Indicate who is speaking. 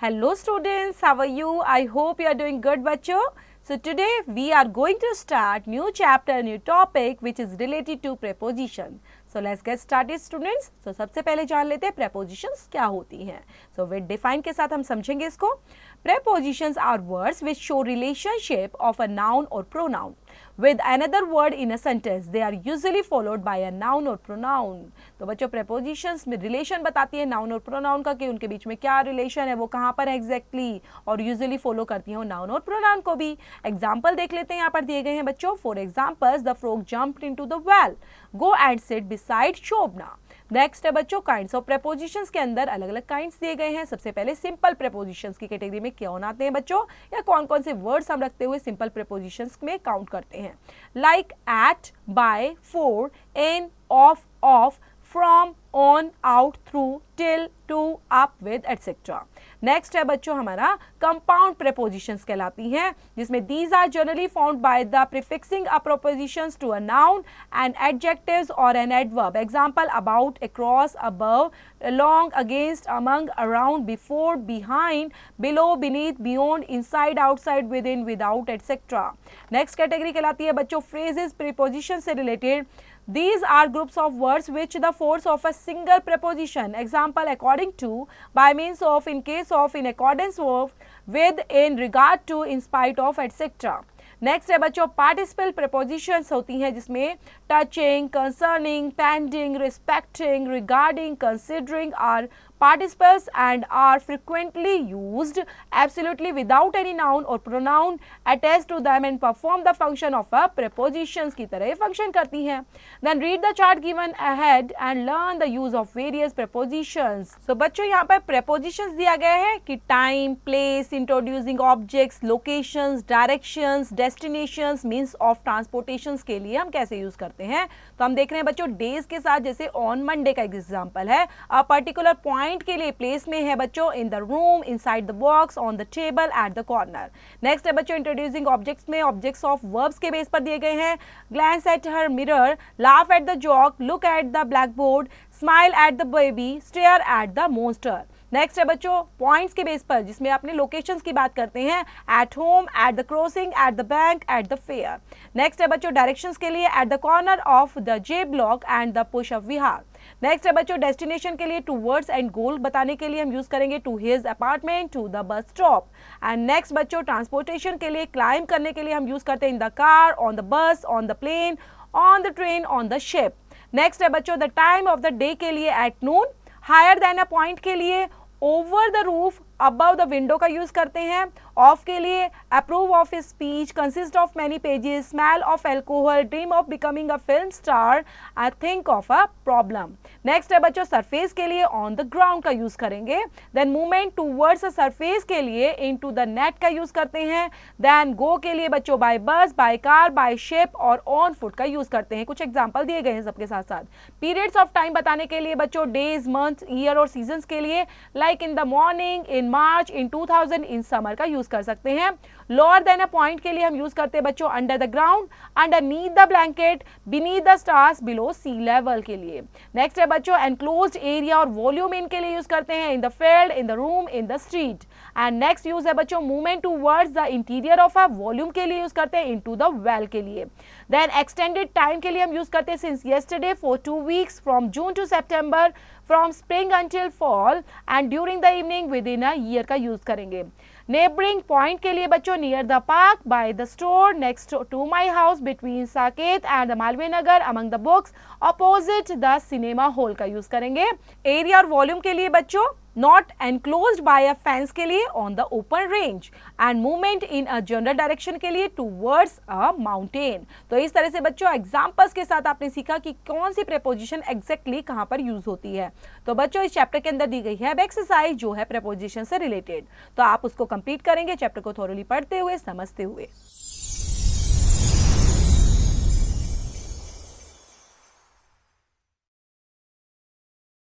Speaker 1: Hello students, how are you? I hope you are doing good बच्चों. So today we are going to start new chapter, new topic which is related to preposition. So let's get started students. So सबसे पहले जान लेते हैं prepositions क्या होती हैं. So with define के साथ हम समझेंगे इसको. Prepositions are words which show relationship of a noun or pronoun with another word in a sentence. They are usually followed by a noun or pronoun. तो बच्चों prepositions में relation बताती है noun और pronoun का कि उनके बीच में क्या relation है, वो कहाँ पर है exactly, और usually follow करती हैं noun और pronoun को भी. Example देख लेते हैं, यहाँ पर दिए गए हैं बच्चों. For example, the frog jumped into the well. Go and sit beside Shobna. Next है बच्चों काइंड्स ऑफ प्रेपोजिशंस के अंदर अलग अलग काइंड्स दिए गए हैं. सबसे पहले सिंपल प्रेपोजिशंस की कैटेगरी में कौन आते हैं बच्चों, या कौन कौन से वर्ड्स हम रखते हुए सिंपल प्रेपोजिशंस में काउंट करते हैं. Like at, by, for, in, of, from, on, out, through, till, to, up, with et cetera. Next है बच्चों हमारा कंपाउंड प्रेपोजिशंस कहलाती हैं, जिसमें these are generally found by the prefixing a propositions to a noun and adjectives और an adverb. Example about, across, above, along, against, among, around, before, behind, below, beneath, beyond, inside, outside, within, without, etc. Next category कहलाती है बच्चों phrases preposition से related. These are groups of words which the force of a single preposition. Example according to, by means of, in case of, in accordance with, in regard to, in spite of, etc. Next है बच्चों participle prepositions होती हैं, जिसमें touching, concerning, pending, respecting, regarding, considering are participles and are frequently used absolutely without any noun or pronoun attached to them and perform the function of a prepositions की तरह function करती हैं. Then read the chart given ahead and learn the use of various prepositions. So बच्चों यहाँ पर prepositions दिया गया है कि time, place, introducing objects, locations, directions, destinations, means of transportations के लिए हम कैसे यूज करते हैं. तो हम देख रहे हैं बच्चों days के साथ, जैसे on Monday का एग्जाम्पल है. a particular point के लिए प्लेस में है बच्चों in the room, inside the box, on the table, at the corner. Next है बच्चों इंट्रोड्यूसिंग ऑब्जेक्ट्स में ऑब्जेक्ट्स ऑफ वर्ब्स के बेस पर दिए गए हैं. Glance at her mirror, laugh at the joke, look at the black board, smile at the baby, stare at the monster. Next है बच्चों पॉइंट्स के बेस पर, जिसमें अपने लोकेशंस की बात करते हैं. At home, at the crossing, at the bank, at the fair. Next है बच्चों डायरेक्शंस के लिए eight the corner of the J block and the push of Vihar. Next है बच्चों डेस्टिनेशन के लिए टूवर्ड्स एंड गोल बताने के लिए हम यूज करेंगे to his apartment, to the bus stop. And next बच्चों ट्रांसपोर्टेशन के लिए क्लाइंब करने के लिए हम यूज करते हैं in the car, on the bus, on the plane, on the train, on the ship. Next है बच्चों the time of the day के लिए at noon. Higher than a point के लिए over the roof, above the window का use करते हैं. Of के लिए approve of a speech, consist of many pages, smell of alcohol, dream of becoming a film star, I think of a problem. Next है बच्चों surface के लिए on the ground का यूज करेंगे. Then movement towards a surface के लिए into the net का use करते हैं. देन गो के लिए बच्चों by bus, by car, by ship और ऑन फुट का यूज करते हैं. कुछ एग्जांपल दिए गए हैं सबके साथ साथ. पीरियड्स ऑफ टाइम बताने के लिए बच्चों डेज, मंथ, ईयर और सीजन्स के लिए like in the morning, in March, in 2000, in summer का यूज कर सकते हैं. लोअर देन अ पॉइंट के लिए हम यूज करते हैं बच्चों under the ground, underneath the blanket, beneath the stars, below sea level के लिए. नेक्स्ट है बच्चों एनक्लोज्ड एरिया और वॉल्यूम इन के लिए यूज करते हैं in the field, in the room, in the street. And next use है बच्चों movement towards the interior of a volume के लिए यूज करते हैं इनटू द वेल के लिए. देन एक्सटेंडेड टाइम के लिए हम यूज करते हैं since yesterday for 2 weeks, from June to September, from spring until fall and during the evening within a year का यूज करेंगे. नेबरिंग पॉइंट के लिए बच्चों near the park, by the store, next to my house, between Saket and the Malviya Nagar, among the books, opposite the cinema hall का use करेंगे. Area और volume के लिए बच्चों not enclosed by a fence के लिए on the open range. And movement in a general direction के लिए टूवर्ड्स अ माउंटेन. तो इस तरह से बच्चों एग्जांपल्स के साथ आपने सीखा कि कौन सी प्रेपोजिशन एग्जैक्टली कहां पर यूज होती है. तो बच्चों इस चैप्टर के अंदर दी गई है अब एक्सरसाइज जो है प्रेपोजिशन से रिलेटेड, तो आप उसको कंप्लीट करेंगे चैप्टर को थोरली पढ़ते हुए, समझते हुए.